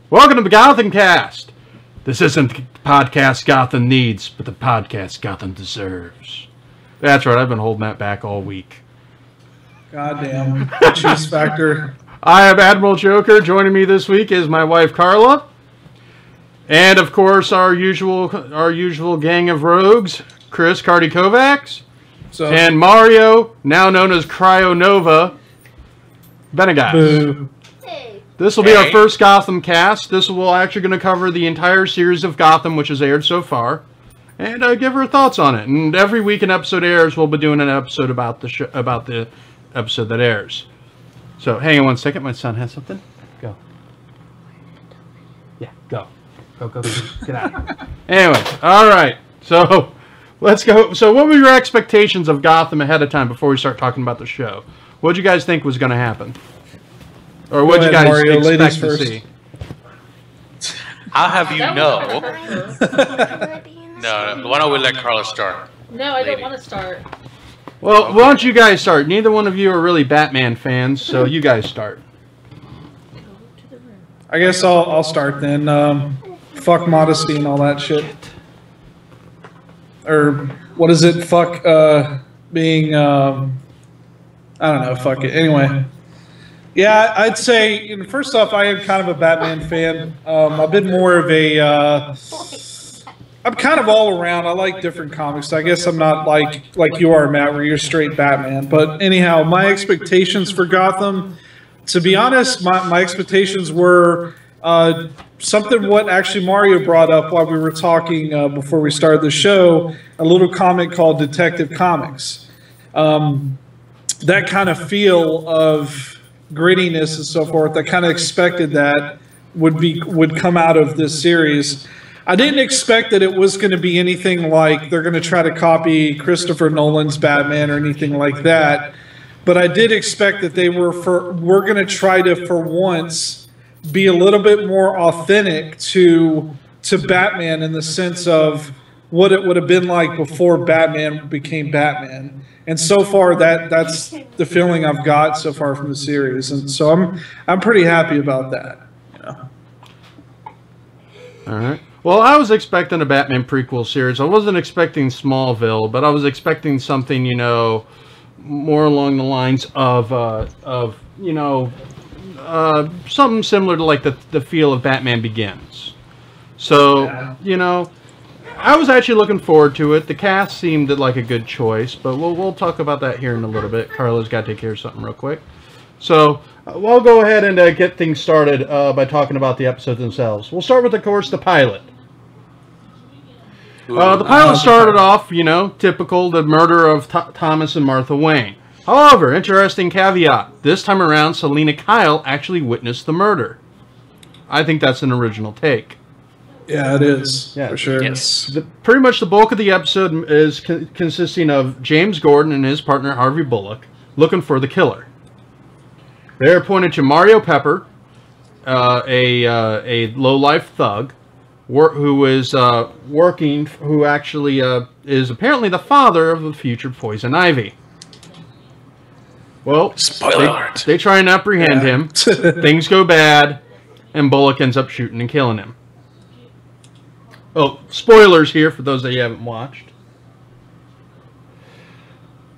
Welcome to the Gothamcast. This isn't the podcast Gotham needs, but the podcast Gotham deserves. That's right, I've been holding that back all week. Goddamn. Cheese factor. I am Admiral Joker. Joining me this week is my wife Karla. And of course our usual gang of rogues, Chris, Carty, Kovacs. And Mario, now known as Cryonova, Benegas. This will be our first Gotham cast. This will actually going to cover the entire series of Gotham, which has aired so far, and give her thoughts on it. And every week an episode airs, we'll be doing an episode about the episode that airs. So hang on one second. My son has something. Go. Yeah, go. Go. Get out. Anyway, all right. So let's go. So what were your expectations of Gotham ahead of time before we start talking about the show? What did you guys think was going to happen? Or what did you guys expect to see? I'll have you know. No, why don't we let Karla start? No, I don't want to start. Well, why don't you guys start? Neither one of you are really Batman fans, so you guys start. I guess I'll start then. Fuck modesty and all that shit. Or what is it? Fuck being I don't know. Fuck it. Anyway. Yeah, I'd say, first off, I am kind of a Batman fan. I've been more of a, I'm kind of all around. I like different comics. I guess I'm not like you are, Matt, where you're straight Batman. But anyhow, my expectations for Gotham, to be honest, my expectations were something what actually Mario brought up while we were talking before we started the show, a little comic called Detective Comics. That kind of feel of grittiness and so forth. I kind of expected that would come out of this series. I didn't expect that it was going to be anything like they're going to try to copy Christopher Nolan's Batman or anything like that. But I did expect that they were going to try to, for once, be a little bit more authentic to Batman in the sense of what it would have been like before Batman became Batman. And so far, that's the feeling I've got so far from the series, and so I'm pretty happy about that. Yeah. All right. Well, I was expecting a Batman prequel series. I wasn't expecting Smallville, but I was expecting something, more along the lines of something similar to like the feel of Batman Begins. So, I was actually looking forward to it. The cast seemed like a good choice, but we'll talk about that here in a little bit. Karla's got to take care of something real quick. So we'll go ahead and get things started by talking about the episodes themselves. We'll start with, of course, the pilot. The pilot started off, typical, the murder of Thomas and Martha Wayne. However, interesting caveat. This time around, Selina Kyle actually witnessed the murder. I think that's an original take. Yeah, it is, for sure. Yes. Pretty much the bulk of the episode is consisting of James Gordon and his partner Harvey Bullock looking for the killer. They're pointed to Mario Pepper, a low-life thug, who is who actually is apparently the father of the future Poison Ivy. Well, spoiler alert. They try and apprehend him. Things go bad, and Bullock ends up shooting and killing him. Oh, spoilers here for those that you haven't watched.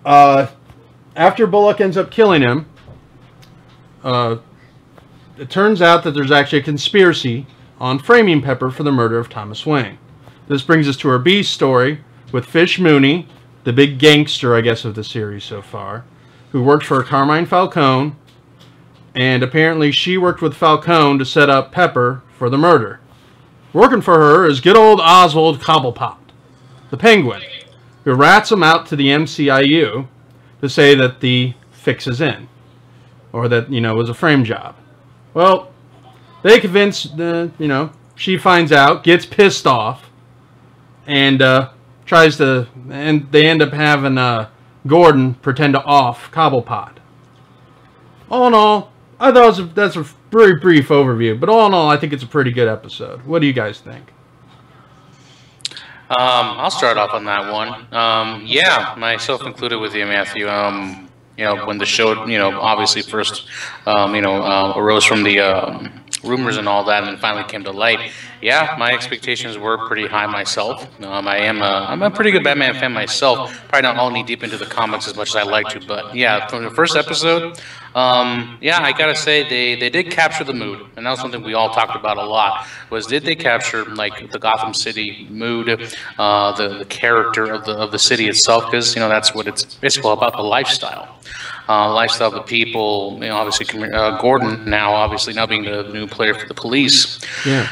After Bullock ends up killing him, it turns out that there's actually a conspiracy on framing Pepper for the murder of Thomas Wayne. This brings us to our B story with Fish Mooney, the big gangster, I guess, of the series so far, who worked for Carmine Falcone, and apparently she worked with Falcone to set up Pepper for the murder. Working for her is good old Oswald Cobblepot, the Penguin, who rats him out to the MCIU to say that the fix is in, or that, it was a frame job. Well, they convince, she finds out, gets pissed off, and tries to, and they end up having Gordon pretend to off Cobblepot. All in all, I thought that's a very brief overview, but all in all, I think it's a pretty good episode. What do you guys think? I'll start off on that one. Yeah, myself included with you, Matthew. When the show, obviously first, arose from the rumors and all that, and then finally came to light. Yeah, my expectations were pretty high myself. I'm a pretty good Batman fan myself. Probably not all knee deep into the comics as much as I like to, but yeah, from the first episode, yeah, I gotta say they did capture the mood, and that was something we all talked about a lot. Was did they capture like the Gotham City mood, the character of the city itself? Because that's what it's all about, the lifestyle. Lifestyle of the people, obviously Gordon now being the new player for the police. Yeah.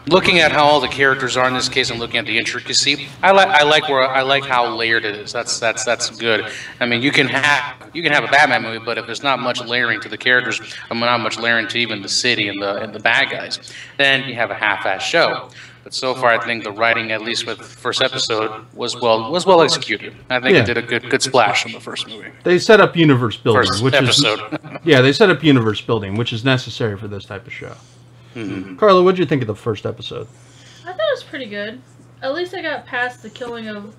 Looking at how all the characters are in this case and looking at the intricacy, I like how layered it is. That's good. I mean, you can have a Batman movie, but if there's not much layering to the characters, not much layering to even the city and the bad guys, then you have a half-assed show. But so far, I think the writing, at least with the first episode, was well executed. I think it did a good splash in the first movie. They set up universe building, they set up universe building, which is necessary for this type of show. Mm-hmm. Carla, what did you think of the first episode? I thought it was pretty good. At least I got past the killing of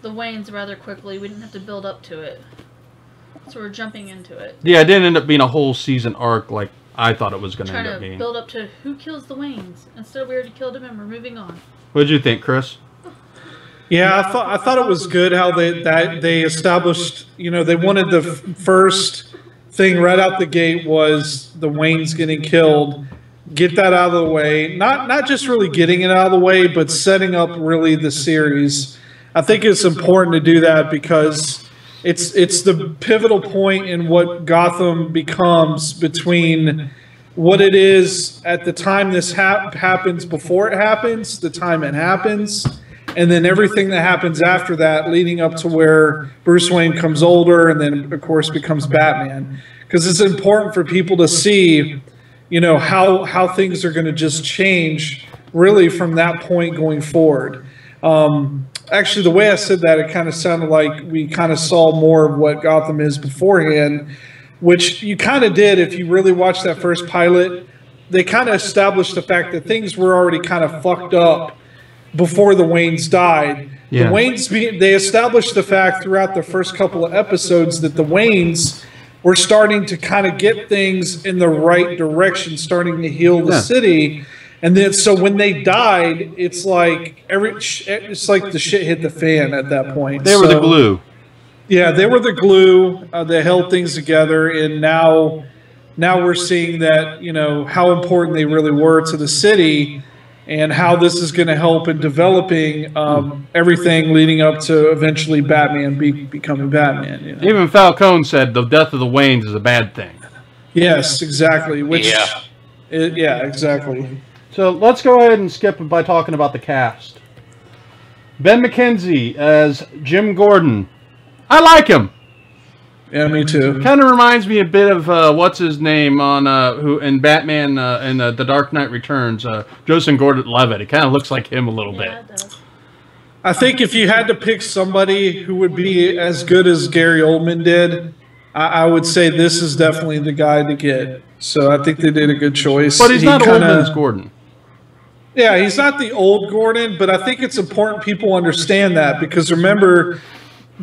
the Waynes rather quickly. We didn't have to build up to it, so we're jumping into it. Yeah, it didn't end up being a whole season arc like I thought it was going to end up being. Trying to build up to who kills the Waynes. Instead, we already killed him and we're moving on. What did you think, Chris? Yeah, I thought it was good how they established, they wanted the first thing right out the gate was the Waynes getting killed. Get that out of the way. Not just really getting it out of the way, but setting up really the series. I think it's important to do that because it's the pivotal point in what Gotham becomes between what it is at the time this happens, before it happens, the time it happens, and then everything that happens after that, leading up to where Bruce Wayne comes older and then, of course, becomes Batman. Because it's important for people to see, how things are going to just change really from that point going forward. Actually, the way I said that, it kind of sounded like we kind of saw more of what Gotham is beforehand, which you kind of did if you really watched that first pilot. They kind of established the fact that things were already kind of fucked up before the Waynes died. Yeah. The Waynes, they established the fact throughout the first couple of episodes that the Waynes were starting to kind of get things in the right direction, starting to heal the city. And then, so when they died, it's like the shit hit the fan at that point. They were the glue. Yeah, they were the glue that held things together. And now we're seeing that, how important they really were to the city and how this is going to help in developing everything leading up to eventually Batman becoming Batman. Even Falcone said the death of the Waynes is a bad thing. Yes, exactly. Exactly. So let's go ahead and skip it by talking about the cast. Ben McKenzie as Jim Gordon. I like him. Yeah, me too. Kind of reminds me a bit of what's his name on who in Batman in The Dark Knight Returns, Joseph Gordon-Levitt. It kind of looks like him a little bit. It does. I think if you had to pick somebody who would be as good as Gary Oldman did, I would say this is definitely the guy to get. So I think they did a good choice. But he's not Oldman's Gordon. Yeah, he's not the old Gordon, but I think it's important people understand that because remember,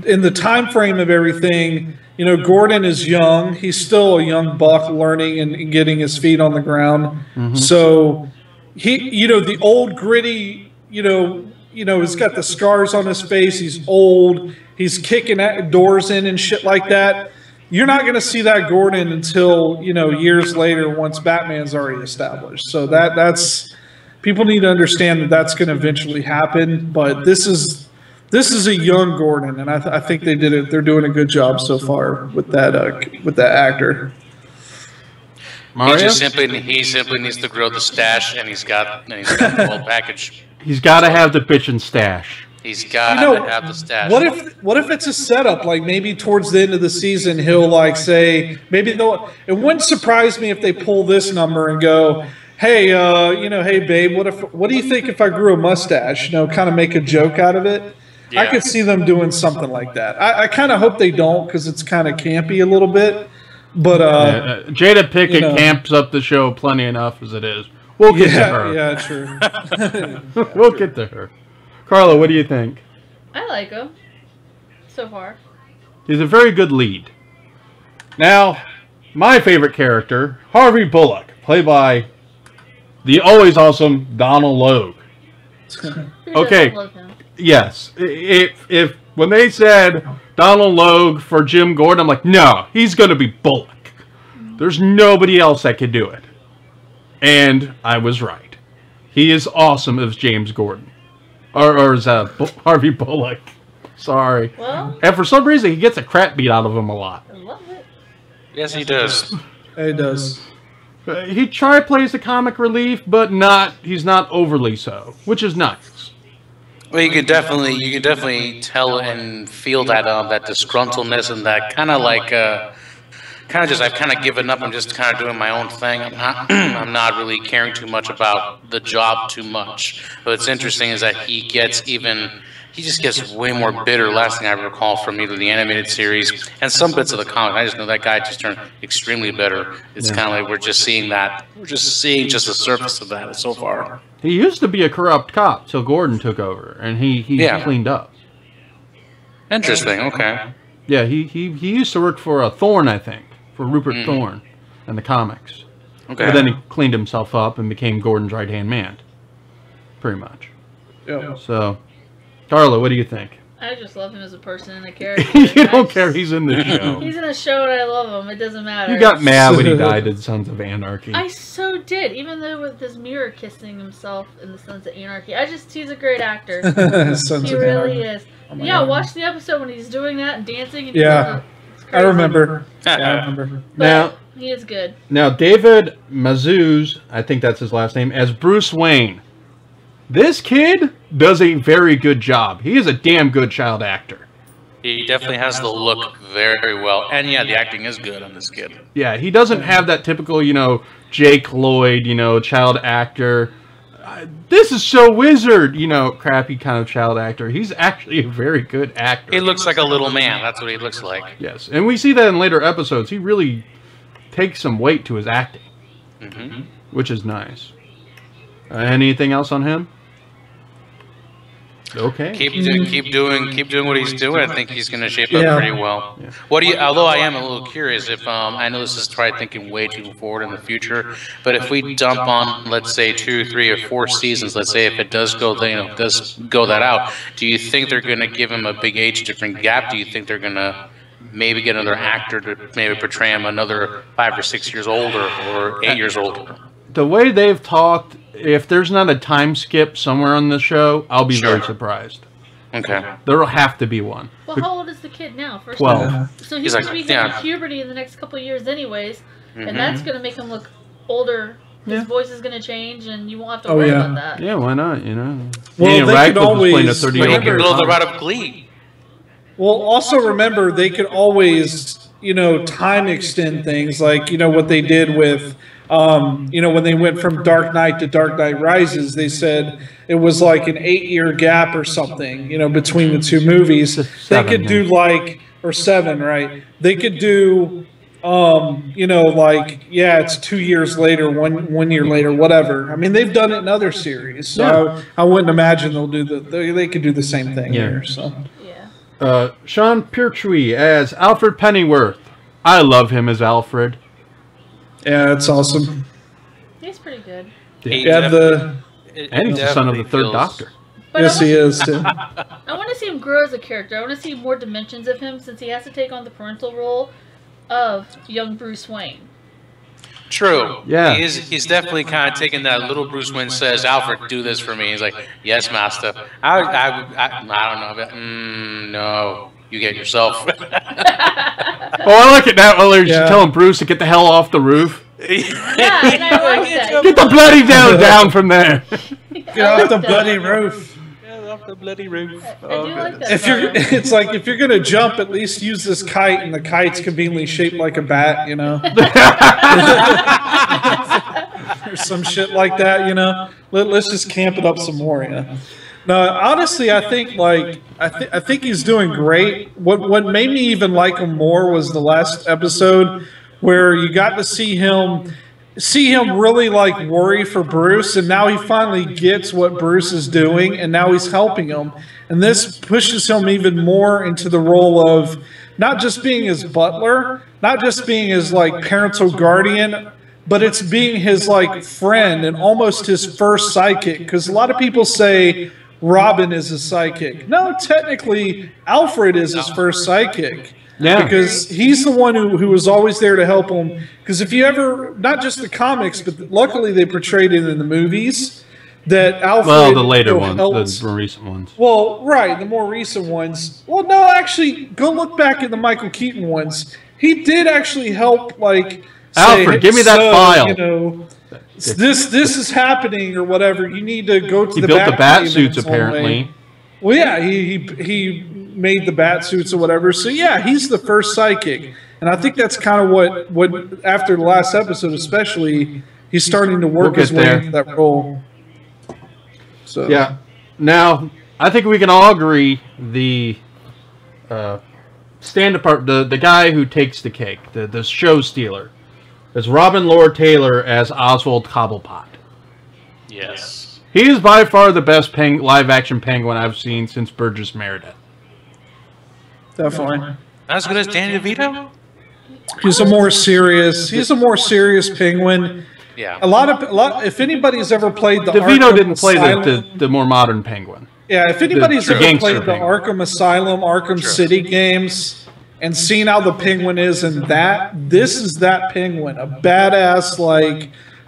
in the time frame of everything, Gordon is young. He's still a young buck learning and getting his feet on the ground. Mm-hmm. So he, the old gritty, he's got the scars on his face. He's old. He's kicking doors in and shit like that. You're not going to see that Gordon until, years later once Batman's already established. So that's people need to understand that that's going to eventually happen. But this is a young Gordon, and I think they did it. They're doing a good job so far with that actor. Mario? He simply needs to grow the stash, and he's got the whole package. He's got to have the bitchin' stash. He's got to have the stash. What if it's a setup? Like maybe towards the end of the season, he'll say maybe they'll. It wouldn't surprise me if they pull this number and go, hey, hey babe, what do you think if I grew a mustache? Kind of make a joke out of it. Yeah. I could see them doing something like that. I kind of hope they don't because it's kind of campy a little bit. But Jada Pinkett camps up the show plenty enough as it is. We'll get to her. Yeah, true. We'll get to her. Carla, what do you think? I like him so far. He's a very good lead. Now, my favorite character, Harvey Bullock, played by the always awesome Donald Logue. Okay, yes. If when they said Donald Logue for Jim Gordon, I'm like, no, he's going to be Bullock. There's nobody else that could do it. And I was right. He is awesome as James Gordon. Or as Harvey Bullock. Sorry. Well, and for some reason, he gets a crap beat out of him a lot. I love it. Yes, he does. He does. He plays the comic relief, but he's not overly so, which is nice. Well, you can definitely tell and feel that that disgruntledness and that kind of like I've kind of given up. I'm just kind of doing my own thing. I'm not really caring too much about the job too much. But what's interesting is that he just gets way more bitter. Last thing I recall from either the animated series and some bits of the comic, I just know that guy just turned extremely bitter. It's kind of like we're just seeing just the surface of that so far. He used to be a corrupt cop till Gordon took over, and he cleaned up. Interesting. Okay. Yeah, he used to work for Thorne, I think, for Rupert Thorne in the comics. Okay. But then he cleaned himself up and became Gordon's right-hand man, pretty much. Yeah. So, Karla, what do you think? I just love him as a person and a character. You don't care he's in the show. He's in a show and I love him. It doesn't matter. You got mad when he died in Sons of Anarchy. I so did. Even though with his mirror kissing himself in the Sons of Anarchy. He's a great actor. He really is. Oh God. Watch the episode when he's doing that and dancing. And I remember. I remember. Now, he is good. Now, David Mazouz, I think that's his last name, as Bruce Wayne. This kid does a very good job. He is a damn good child actor. He definitely has the look very well. And yeah, the acting is good on this kid. Yeah, he doesn't have that typical, Jake Lloyd, child actor. This is so wizard, crappy kind of child actor. He's actually a very good actor. He looks like a little man. That's what he looks like. Yes, and we see that in later episodes. He really takes some weight to his acting, which is nice. Anything else on him? Okay. Keep doing what he's doing. I think he's going to shape up pretty well. Yeah. Although I am a little curious if I know this is probably thinking way too forward in the future, but if we dump on, let's say 2, 3, or 4 seasons, let's say if it does go that out, do you think they're going to give him a big age difference gap? Do you think they're going to maybe get another actor to maybe portray him another 5 or 6 years older or 8 years older? The way they've talked, if there's not a time skip somewhere on the show, I'll be very surprised. Okay. There'll have to be one. Well, how old is the kid now? 12. So he's going to be hitting puberty in the next couple of years anyways, and that's going to make him look older. His voice is going to change, and you won't have to worry about that. Yeah, why not, Well, they could always... Playing a 30-year-old the route of Glee. Well, also remember, they could always, time extend things, like, what they did with... when they went from Dark Knight to Dark Knight Rises, they said it was like an 8-year gap or something, between the two movies. They could do or 7, right? They could do, it's 2 years later, one year later, whatever. I mean, they've done it in other series, so I wouldn't imagine they could do the same thing here. So, Sean Pertwee as Alfred Pennyworth. I love him as Alfred. Yeah, that's awesome. He's pretty good. And he's the son of the third Doctor. But yes, he is, too. I want to see him grow as a character. I want to see more dimensions of him since he has to take on the parental role of young Bruce Wayne. True. Yeah. He's definitely kind of taking that little Bruce Wayne says, Alfred, do this for me. He's like, yes, master. I don't know. But, no. You get yourself. I like it now. Earlier, you're telling Bruce to get the hell off the roof. Yeah, and I like that. Get the bloody down from there. Get off the bloody roof. Get off the bloody roof. I do like that. If you're gonna jump, at least use this kite, and the kite's conveniently shaped like a bat, or some shit like that, Let's just camp it up some more, No, honestly, I think I think he's doing great. What made me even like him more was the last episode where you got to see him really worry for Bruce, and now he finally gets what Bruce is doing, and now he's helping him. And this pushes him even more into the role of not just being his butler, not just being his like parental guardian, but it's being his like friend and almost his first sidekick. Because a lot of people say Robin is his sidekick. No, technically Alfred is his first sidekick. Yeah. Because he's the one who was always there to help him. Because if you ever, not just the comics, but luckily they portrayed it in the movies, that Alfred... Well, the later ones, the more recent ones. Well, right, the more recent ones. Well, no, actually, go look back at the Michael Keaton ones. He did actually help, like... Alfred, give me that file. You know, this is happening or whatever. You need to go to the built the bat suits, apparently. Well, yeah, he made the bat suits or whatever. So yeah, he's the first psychic, and I think that's kind of what after the last episode, especially, he's starting to work his way into that role. So yeah, now I think we can all agree the stand apart, the guy who takes the cake, the show stealer, is Robin Lord Taylor as Oswald Cobblepot. Yes. He is by far the best live-action penguin I've seen since Burgess Meredith. Definitely. Not as good as Danny DeVito? He's a more serious penguin. Yeah. A lot. If anybody's ever played the DeVito Arkham didn't play Asylum, the more modern penguin. Yeah, if anybody's the ever played the penguin. Arkham Asylum, Arkham City games, and seen how the penguin is in that, this is that penguin, a badass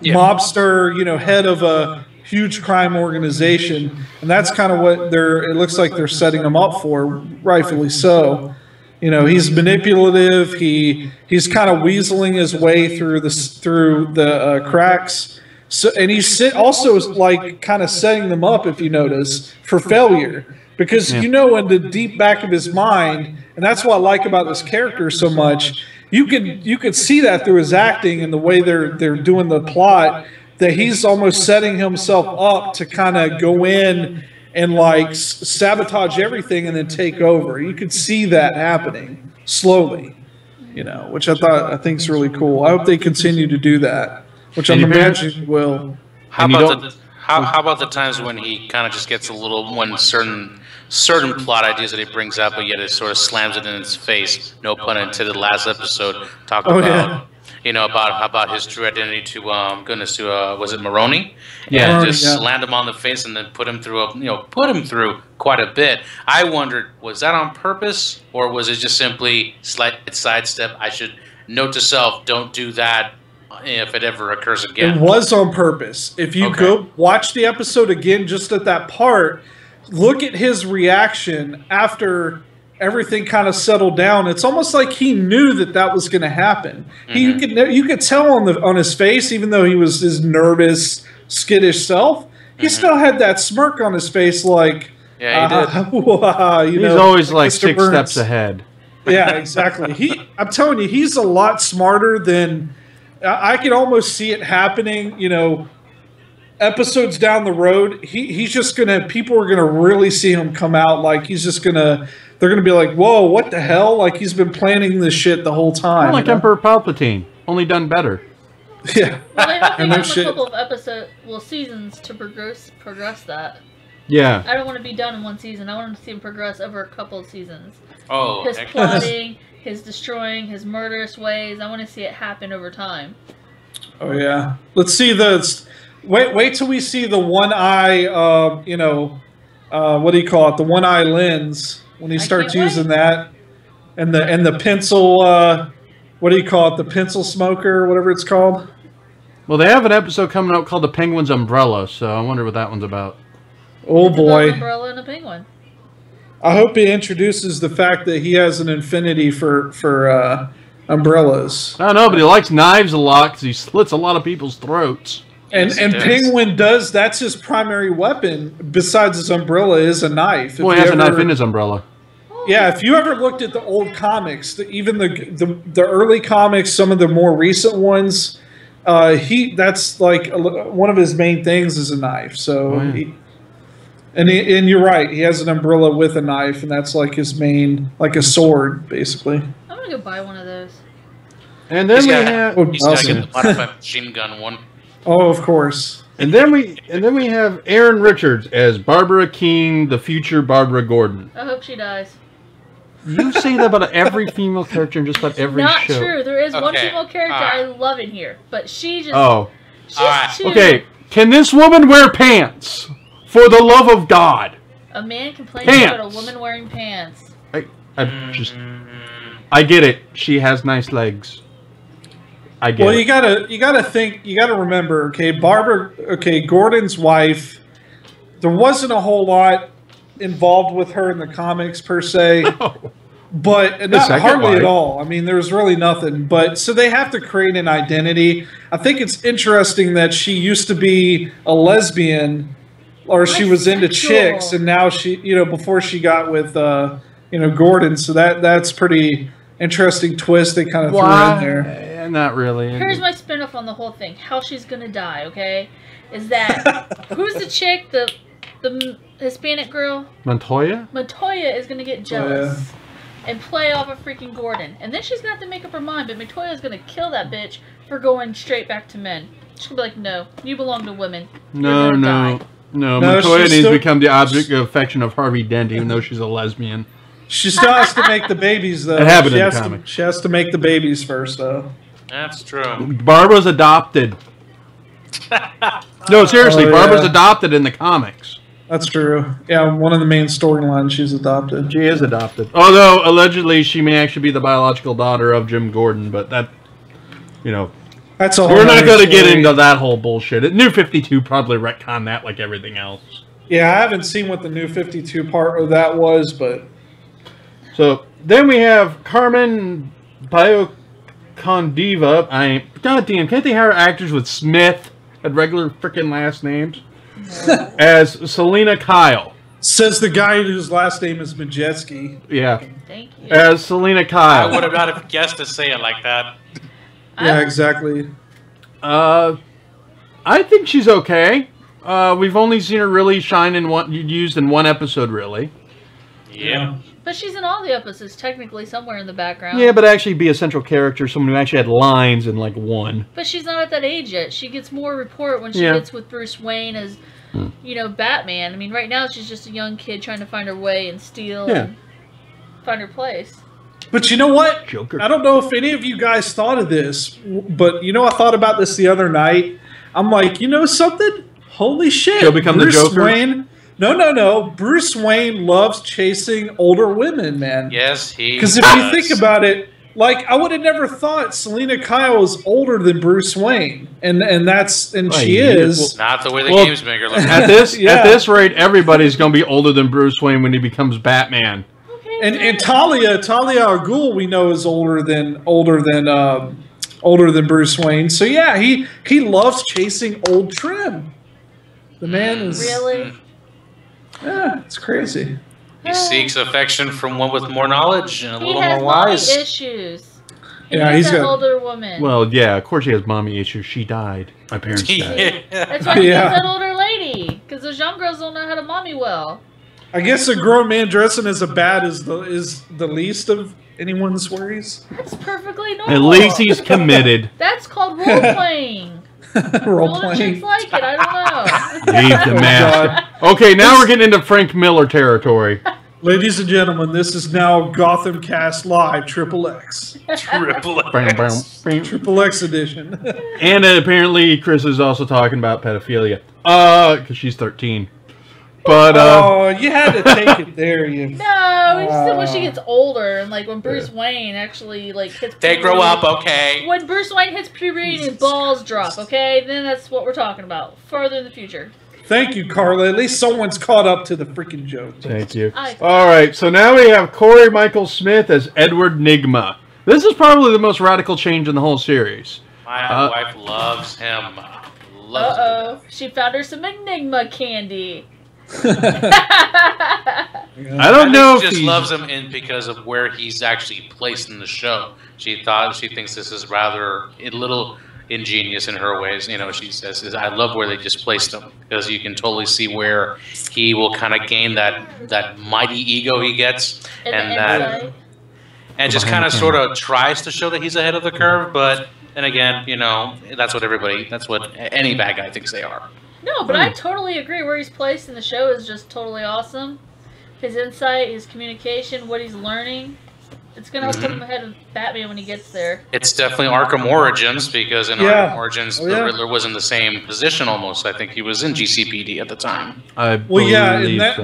mobster, you know, head of a huge crime organization, and that's kind of what it looks like they're setting him up for, rightfully so. You know, he's manipulative. He's kind of weaseling his way through the cracks. So, and he's also like kind of setting them up, if you notice, for failure, because you know in the deep back of his mind, and that's what I like about this character so much. You could see that through his acting and the way they're doing the plot, that he's almost setting himself up to kind of go in and like sabotage everything and then take over. You could see that happening slowly, you know, which I think is really cool. I hope they continue to do that, which I'm imagining will. How about the times when he kind of just gets a little, when certain plot ideas that he brings up, but yet it sort of slams it in its face. No pun intended. Last episode talked about. You know, about his true identity to was it Maroney? Yeah, and just slammed him on the face and then put him through quite a bit. I wondered, was that on purpose or was it just simply slight sidestep? I should note to self, don't do that if it ever occurs again. It was on purpose. If you go watch the episode again, just at that part, look at his reaction after everything kind of settled down. It's almost like he knew that was going to happen. You could tell on his face, even though he was his nervous, skittish self, he still had that smirk on his face, like he did. He's always like Mr. 6 steps ahead. Yeah, exactly. I'm telling you, he's a lot smarter than I can almost see it happening. You know, episodes down the road, he's just gonna. People are gonna really see him come out like he's just gonna. They're going to be like, whoa, what the hell? Like, he's been planning this shit the whole time. Like Emperor Palpatine, only done better. Yeah. Well, they have to give him a couple of seasons to progress that. Yeah. I don't want to be done in one season. I want to see him progress over a couple of seasons. Oh, his plotting, his destroying, his murderous ways. I want to see it happen over time. Oh, yeah. Let's see wait till we see the one eye, what do you call it? The one eye lens. When he starts using that, and the pencil, what do you call it? The pencil smoker, whatever it's called. Well, they have an episode coming out called The Penguin's Umbrella, so I wonder what that one's about. Oh boy! An umbrella and a penguin. I hope he introduces the fact that he has an affinity for umbrellas. I don't know, but he likes knives a lot because he slits a lot of people's throats. And Penguin does. That's his primary weapon. Besides his umbrella, is a knife. Well, he has a knife in his umbrella. Yeah, if you ever looked at the old comics, even the early comics, some of the more recent ones, that's like one of his main things is a knife. So, and you're right. He has an umbrella with a knife, and that's like his main, like a sword, basically. I'm gonna go buy one of those. And then he's got to get the modified machine gun one. Oh, of course. And then we have Erin Richards as Barbara Keene, the future Barbara Gordon. I hope she dies. You say that about every female character in just about every Not show. Not true. There is one Okay, female character I love in here, but she just... Oh. She's too... Okay, can this woman wear pants? For the love of God. A man complains about a woman wearing pants. I get it. She has nice legs. I get it. Well, you gotta remember, Gordon's wife, there wasn't a whole lot involved with her in the comics per se. No. But not hardly at all. I mean, there's really nothing. But so they have to create an identity. I think it's interesting that she used to be a lesbian, or she was into chicks, and now she, before she got with, Gordon. So that's pretty interesting twist they kind of threw in there. Not really. Here's my spin-off on the whole thing. How she's gonna die, okay? Is that who's the chick? The Hispanic girl? Montoya? Montoya is gonna get jealous. And play off of freaking Gordon. And then she's going to have to make up her mind, but Montoya's going to kill that bitch for going straight back to men. She's going to be like, no, you belong to women. No, Montoya needs to become the object of affection of Harvey Dent, even though she's a lesbian. She still has to make the babies, though. It happened in the comic. She has to make the babies first, though. That's true. Barbara's adopted. No, seriously, Barbara's adopted in the comics. That's true. Yeah, one of the main storylines, she's adopted. She is adopted. Although, allegedly, she may actually be the biological daughter of Jim Gordon, but that, that's a we're not going to get into that whole bullshit. New 52 probably retconned that like everything else. Yeah, I haven't seen what the New 52 part of that was, but... So, then we have Carmen Biocondiva. Goddamn, can't they hire actors with Smith at regular freaking last names? As Selena Kyle. Says the guy whose last name is Majewski. Yeah. Thank you. As Selena Kyle. I would have not guessed to say it like that. Yeah, exactly. I think she's okay. We've only seen her really shine used in one episode, really. Yeah. But she's in all the episodes, technically, somewhere in the background. Yeah, but actually be a central character, someone who actually had lines in, like, one. But she's not at that age yet. She gets more report when she gets with Bruce Wayne as, Batman. I mean, right now she's just a young kid trying to find her way and steal and find her place. But you know what? Joker. I don't know if any of you guys thought of this, but, I thought about this the other night. I'm like, something? Holy shit. She'll become Bruce the Joker? Wayne... No. Bruce Wayne loves chasing older women, man. Yes, he Because if you think about it, like, I would have never thought Selena Kyle was older than Bruce Wayne. And she is. Not the way the games make her look. At this rate, everybody's going to be older than Bruce Wayne when he becomes Batman. Okay, And Talia al Ghul, we know, is older than Bruce Wayne. So yeah, he loves chasing old trim. The man is really. Yeah, it's crazy. He seeks affection from one with more knowledge and a little more wise. He has issues. He's an got older woman. Well, yeah, of course he has mommy issues. She died. My parents died. That's why he needs that older lady. Because those young girls don't know how to mommy well. I guess a grown man dressing as a bat is the least of anyone's worries. That's perfectly normal. At least he's committed. That's called role playing. Role Older playing. chicks like it. I don't know. Leave the mask. Okay, now we're getting into Frank Miller territory. Ladies and gentlemen, this is now Gothamcast Live Triple X. Triple X edition. And apparently Chris is also talking about pedophilia. Because she's 13. But, you had to take it there, you. No, we just said when she gets older and like when Bruce Wayne actually like hits. They grow up, okay. When Bruce Wayne hits puberty and his balls drop, okay, then that's what we're talking about. Further in the future. Thank you, Karla. At least someone's caught up to the freaking joke. Thank you. All right, so now we have Corey Michael Smith as Edward Nygma. This is probably the most radical change in the whole series. My wife loves him. She found her some Enigma candy. I don't know if she just he loves him because of where he's actually placed in the show. She thinks this is rather a little ingenious in her ways. She says, "I love where they just placed him because you can totally see where he will kind of gain that mighty ego he gets, and just kind of sort of tries to show that he's ahead of the curve. But then again, that's what any bad guy thinks they are." No, but I totally agree. Where he's placed in the show is just totally awesome. his insight, his communication, what he's learning. It's going to help put him ahead of Batman when he gets there. It's definitely Arkham Origins, because in Arkham Origins, the Riddler was in the same position almost. I think he was in GCPD at the time. And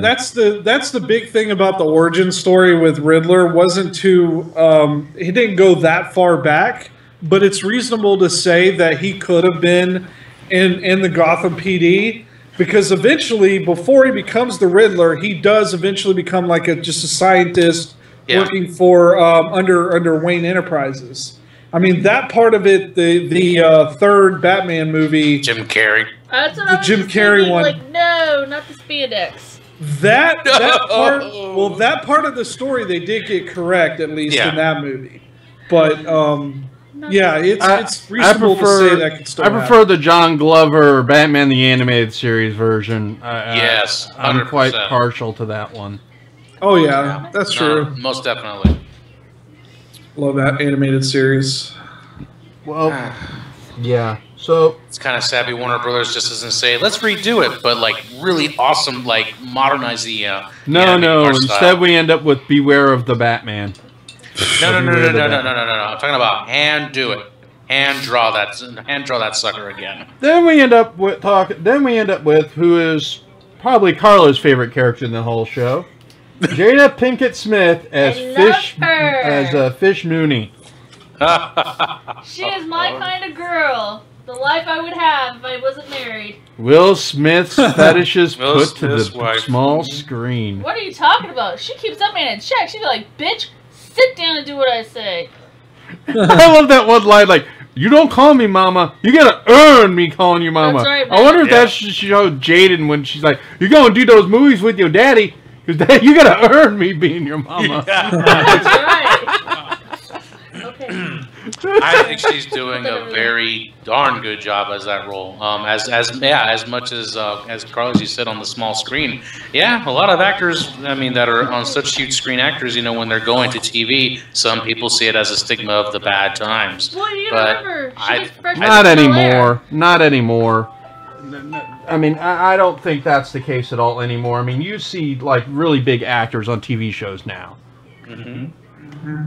that's the big thing about the origin story with Riddler. Wasn't too he didn't go that far back, but it's reasonable to say that he could have been in the Gotham PD, because eventually, before he becomes the Riddler, he does eventually become like just a scientist. Working for under Wayne Enterprises. I mean, that part of it, the third Batman movie, Jim Carrey. That's what I was Jim Carrey one. Like, no, not the spandex. That part. Well, that part of the story they did get correct, at least in that movie. But it's reasonable to say that could still happen. I prefer the John Glover Batman the Animated Series version. Yes, 100%. I'm quite partial to that one. Oh yeah, that's true. Most definitely. Love that animated series. Well, yeah. So it's kind of savvy. Warner Brothers just doesn't say let's redo it, but like really awesome, like modernize the. No. Instead, we end up with Beware of the Batman. No. I'm talking about hand do it, hand draw that sucker again. Then we end up with who is probably Karla's favorite character in the whole show. Jada Pinkett Smith as Fish Mooney. She is my kind of girl. The life I would have if I wasn't married. Will Smith's fetishes put to the small screen. What are you talking about? She keeps that man in check. She'd be like, bitch, sit down and do what I say. I love that one line, like, you don't call me mama. You gotta earn me calling you mama. That's right, man. I wonder if that's showed Jaden when she's like, you're gonna do those movies with your daddy. Because you gotta earn me being your mama. Yeah. That's right. Okay. I think she's doing a very darn good job as that role. As much as Carla, as you said, on the small screen. Yeah, a lot of actors, I mean, that are on such huge screen actors, you know, when they're going to TV, some people see it as a stigma of the bad times. Well, you remember, not anymore. Not anymore. I mean, I don't think that's the case at all anymore. I mean, you see like really big actors on TV shows now.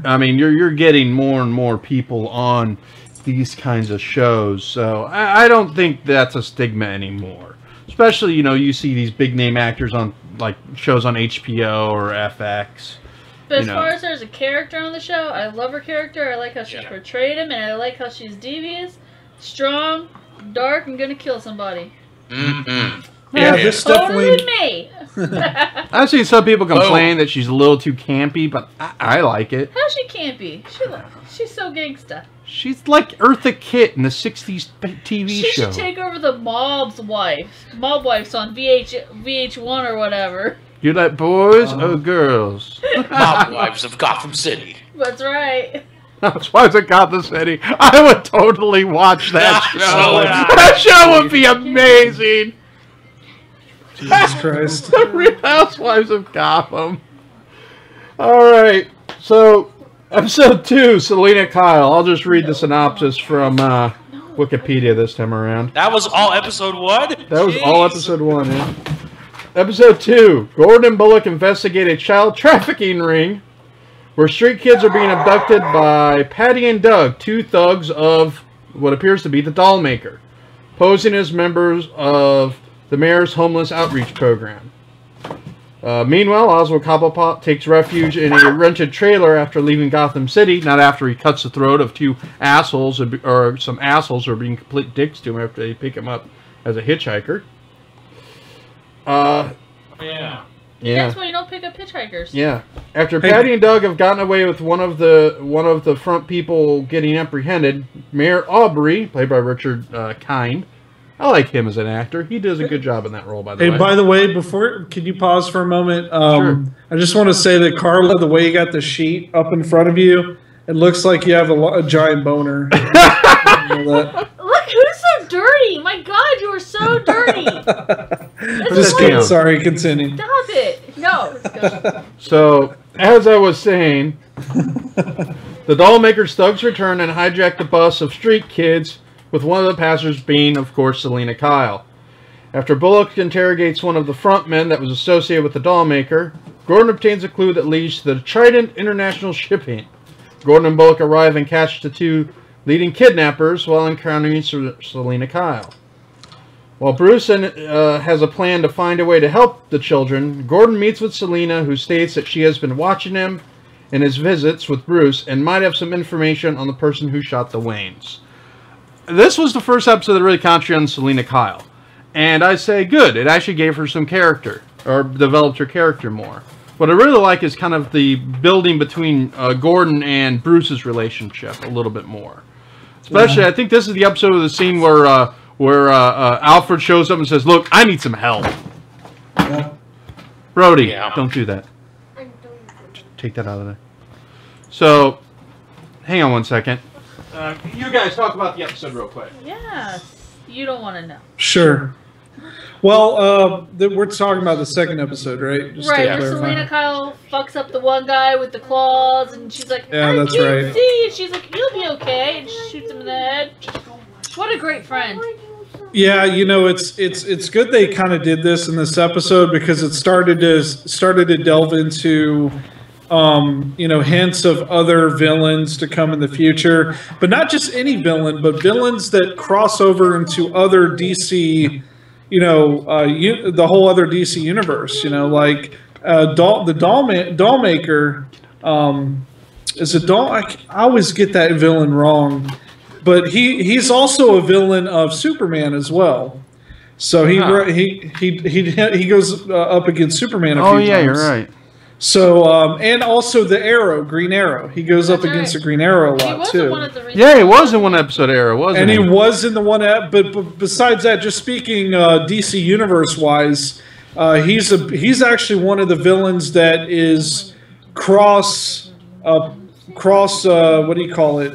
I mean, you're getting more and more people on these kinds of shows, so I don't think that's a stigma anymore. Especially, you know, you see these big name actors on like shows on HBO or FX. But as far as there's a character on the show, I love her character. I like how she's portrayed him, and I like how she's devious, strong, dark, and gonna kill somebody. Yeah, this totally me. I've seen some people complain that she's a little too campy, but I like it. How's she campy? She's so gangsta. She's like Eartha Kitt in the 60s TV show. She should take over the Mob Wife's on VH1 or whatever. You like boys or girls? Mob Wives of Gotham City. That's right. Housewives of Gotham City. I would totally watch that show. That show would be amazing. Jesus Christ. The Real Housewives of Gotham. Alright, so episode 2, Selina Kyle. I'll just read the synopsis from Wikipedia this time around. That was all episode 1? That was all episode 1, yeah. Episode 2, Gordon and Bullock investigate a child trafficking ring where street kids are being abducted by Patty and Doug, two thugs of what appears to be the Doll Maker, posing as members of the mayor's homeless outreach program. Meanwhile, Oswald Cobblepot takes refuge in a rented trailer after leaving Gotham City, not after he cuts the throat of two assholes, or some assholes who are being complete dicks to him after they pick him up as a hitchhiker. Yeah. That's why you don't pick up hitchhikers. Yeah. After Patty and Doug have gotten away with one of the front people getting apprehended, Mayor Aubrey, played by Richard Kind. I like him as an actor. He does a good job in that role, by the way. Hey, by the way, can you pause for a moment? Sure. I just want to say that, Karla, the way you got the sheet up in front of you, it looks like you have a giant boner. Look, who's so dirty? My God, you are so dirty. Just kidding. Sorry, continue. Stop it. No. So, as I was saying, the Dollmaker's thugs return and hijack the bus of street kids, with one of the passengers being, of course, Selina Kyle. After Bullock interrogates one of the front men that was associated with the Dollmaker, Gordon obtains a clue that leads to the Trident International shipping. Gordon and Bullock arrive and catch the two leading kidnappers while encountering Selina Kyle. While Bruce has a plan to find a way to help the children, Gordon meets with Selina, who states that she has been watching him in his visits with Bruce and might have some information on the person who shot the Waynes. This was the first episode that really concentrated on Selina Kyle. And I say good. It actually gave her some character, or developed her character more. What I really like is kind of the building between Gordon and Bruce's relationship a little bit more. Especially, I think this is the episode of the scene where Alfred shows up and says, "Look, I need some help." Yeah. Brody, don't do that. Take that out of there. So, hang on one second. You guys talk about the episode real quick. Yes. You don't want to know. Sure. Well, we're talking about the second episode, right? Just right, where Selina Kyle fucks up the one guy with the claws, and she's like, "Yeah, that's right." See? And she's like, "You'll be okay," and she shoots him in the head. What a great friend. Yeah, you know, it's good they kind of did this in this episode because it started to delve into, you know, hints of other villains to come in the future, but not just any villain, but villains that cross over into other DC. You know, the whole other DC universe. You know, like the doll maker. Is it doll? I always get that villain wrong, but he's also a villain of Superman as well. So he goes up against Superman. A few times. You're right. So and also the Arrow, Green Arrow. He goes up against the Green Arrow a lot too. Yeah, he was in one episode of Arrow, wasn't he? And he was in the one, but besides that, just speaking DC universe wise, he's actually one of the villains that is cross. What do you call it?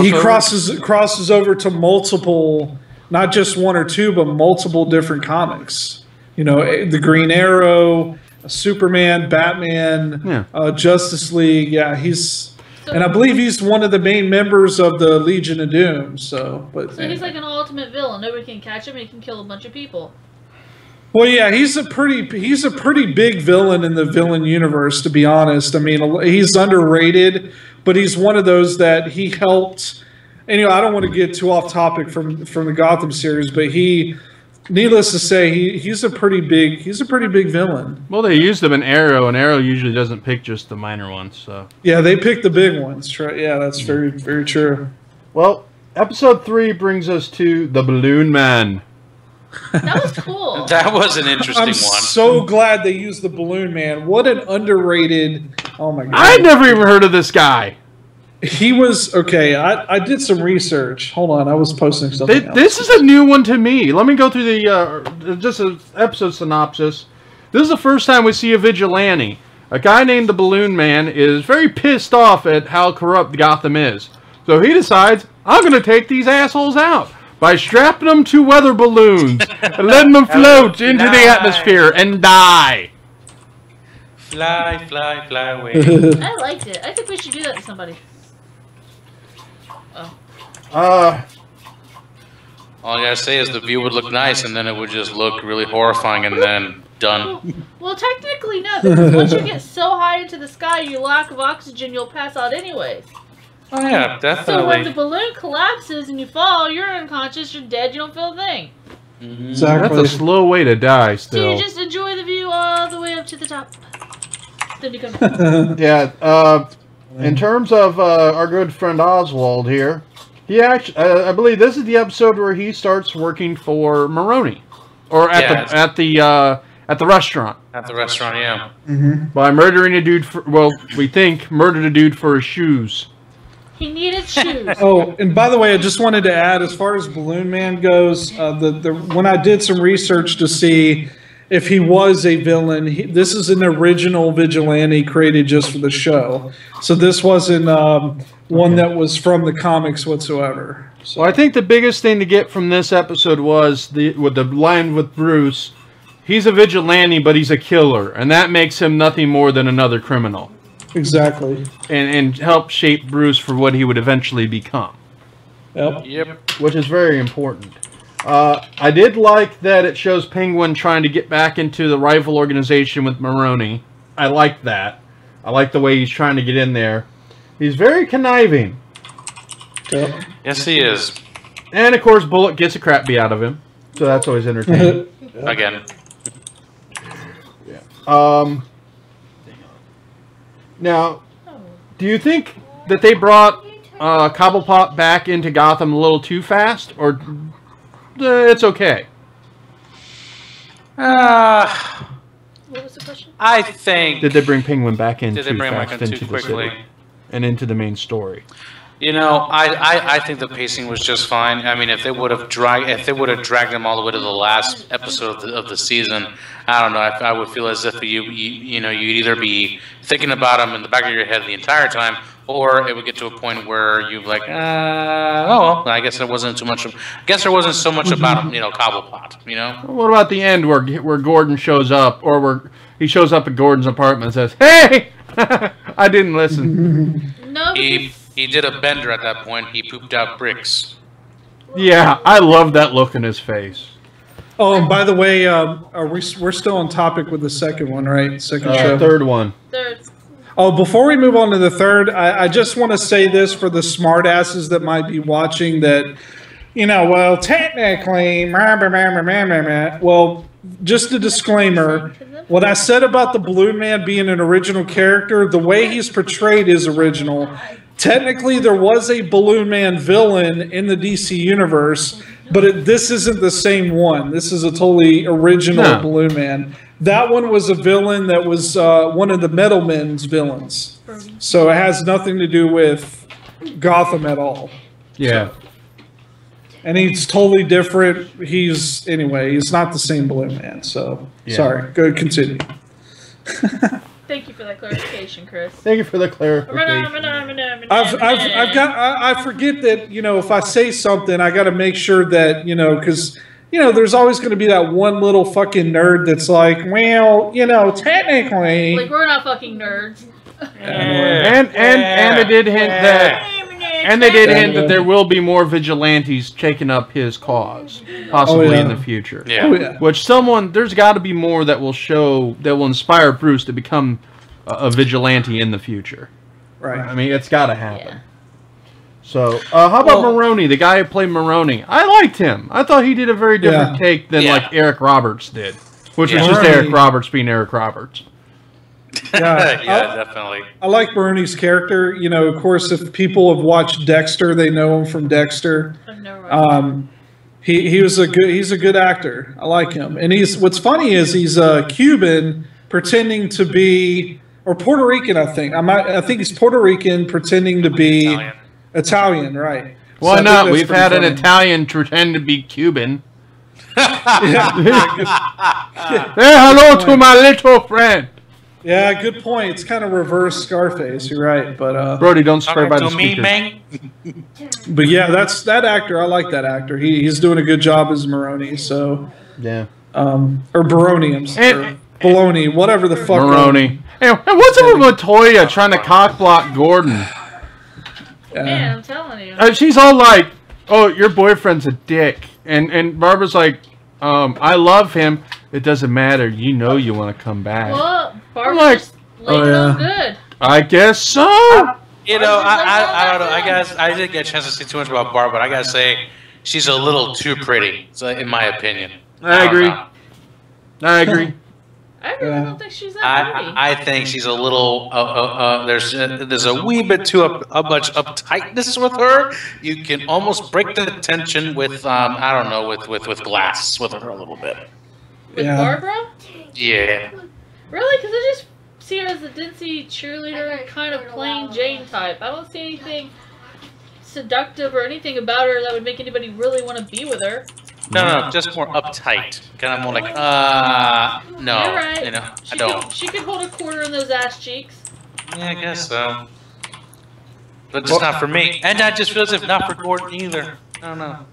He crosses over to multiple, not just one or two, but multiple different comics. You know, the Green Arrow. Superman, Batman, Justice League. Yeah, and I believe he's one of the main members of the Legion of Doom. So he's like an ultimate villain. Nobody can catch him. He can kill a bunch of people. Well, yeah, he's a pretty big villain in the villain universe. To be honest, I mean, he's underrated, but he's one of those that he helped. And you know, I don't want to get too off topic from the Gotham series, but needless to say, he's a pretty big villain. Well, they used him in Arrow, and Arrow usually doesn't pick just the minor ones. So yeah, they pick the big ones. Yeah, that's very, very true. Well, episode 3 brings us to the Balloon Man. That was cool. That was an interesting one. I'm so glad they used the Balloon Man. What an underrated. Oh my god! I'd never even heard of this guy. He was okay. I did some research. Hold on, I was posting something else. This is a new one to me. Let me go through the just an episode synopsis. This is the first time we see a vigilante. A guy named the Balloon Man is very pissed off at how corrupt Gotham is. So he decides, I'm going to take these assholes out by strapping them to weather balloons and letting them float into the atmosphere and die. Fly, fly, fly away. I liked it. I think we should do that to somebody. All I gotta say is the view would look nice, and then it would just look really horrifying, and then done. Well, technically no, because once you get so high into the sky, you lack of oxygen, you'll pass out anyways. Oh yeah, definitely. So when the balloon collapses and you fall, you're unconscious, you're dead, you don't feel a thing. Mm-hmm. Exactly. That's a slow way to die still. So you just enjoy the view all the way up to the top. Then you come Yeah, in terms of our good friend Oswald here, he actually, I believe this is the episode where he starts working for Maroni, or at the restaurant. At the restaurant, yeah. Mm-hmm. By murdering a dude for, well, we think murdered a dude for his shoes. He needed shoes. Oh, and by the way, I just wanted to add, as far as Balloon Man goes, when I did some research to see if he was a villain, this is an original vigilante created just for the show. So this wasn't one that was from the comics whatsoever. So. Well, I think the biggest thing to get from this episode was with the line with Bruce. He's a vigilante, but he's a killer, and that makes him nothing more than another criminal. Exactly. And help shape Bruce for what he would eventually become. Yep. Yep. Which is very important. I did like that it shows Penguin trying to get back into the rival organization with Maroni. I like that. I like the way he's trying to get in there. He's very conniving. Yep. Yes, he is. And, of course, Bullock gets a crap beat out of him. So that's always entertaining. Again. Now, do you think that they brought Cobblepot back into Gotham a little too fast? Or it's okay? What was the question? I think... Did they bring Penguin back in Did they bring him back in too quickly? And into the main story? You know, I think the pacing was just fine. I mean, if they would have dragged them all the way to the last episode of the season, I don't know. I would feel as if you'd either be thinking about them in the back of your head the entire time, or it would get to a point where you're like, oh well, I guess there wasn't too much. I guess there wasn't so much about Cobblepot. You know. What about the end where Gordon shows up, or where he shows up at Gordon's apartment and says, "Hey, I didn't listen." No. He did a bender at that point. He pooped out bricks. Yeah, I love that look in his face. Oh, and by the way, we're still on topic with the second one, right? Second show. Third one. Third. Oh, before we move on to the third, I just want to say this for the smartasses that might be watching that, well, technically, well, just a disclaimer. What I said about the Balloon Man being an original character, the way he's portrayed is original. Technically, there was a Balloon Man villain in the DC universe, but this isn't the same one. This is a totally original Balloon Man. That one was a villain that was one of the Metal Men's villains. So it has nothing to do with Gotham at all. Yeah. And he's totally different. He's not the same Balloon Man. So, sorry. Go continue. Thank you for that clarification, Chris. Thank you for the clarification. I forget that, if I say something, I got to make sure that, because, there's always going to be that one little fucking nerd that's like, well, technically. Like, we're not fucking nerds. And it did hint that. And they did hint that there will be more vigilantes taking up his cause, possibly in the future. Yeah. Oh, yeah. Which there's got to be more that will inspire Bruce to become a vigilante in the future. Right. I mean, it's got to happen. Yeah. So, how about Maroni, the guy who played Maroni? I liked him. I thought he did a very different take than like Eric Roberts did, which was just Eric Roberts being Eric Roberts. Yeah, definitely. I like Maroni's character. Of course, if people have watched Dexter, they know him from Dexter. He's a good actor. I like him. And what's funny is he's a Cuban pretending to be, or Puerto Rican, I think. I think he's Puerto Rican pretending to be Italian, right? Why not? We've had an Italian pretend to be Cuban. Say hello to my little friend. Yeah, good point. It's kind of reverse Scarface. You're right, but Brody, don't swear by the speakers. But yeah, that's that actor. I like that actor. He's doing a good job as Maroni. So yeah, or Baroni, or Baloney, whatever the fuck. Maroni. And what's up with Latoya trying to cockblock Gordon? Man, I'm telling you. She's all like, "Oh, your boyfriend's a dick," and Barbara's like, "I love him. It doesn't matter. You know you want to come back." Well, Barbara just laid it on good. I guess so. I don't know. I guess I didn't get a chance to say too much about Barbara, but I gotta say she's a little too pretty, in my opinion. I agree. I really don't think she's that pretty. I think she's a little. There's a wee bit too much uptightness with her. You can almost break the tension with I don't know, with glass with her a little bit. With Barbara? Yeah. Really? Because I just see her as a ditzy cheerleader, kind of plain Jane type. I don't see anything seductive or anything about her that would make anybody really want to be with her. No, just more uptight. Kind of more like, no. You're right. I don't. She could hold a quarter in those ass cheeks. Yeah, I guess so. But just not for me. And I just feel as if not for Gordon either. I don't know.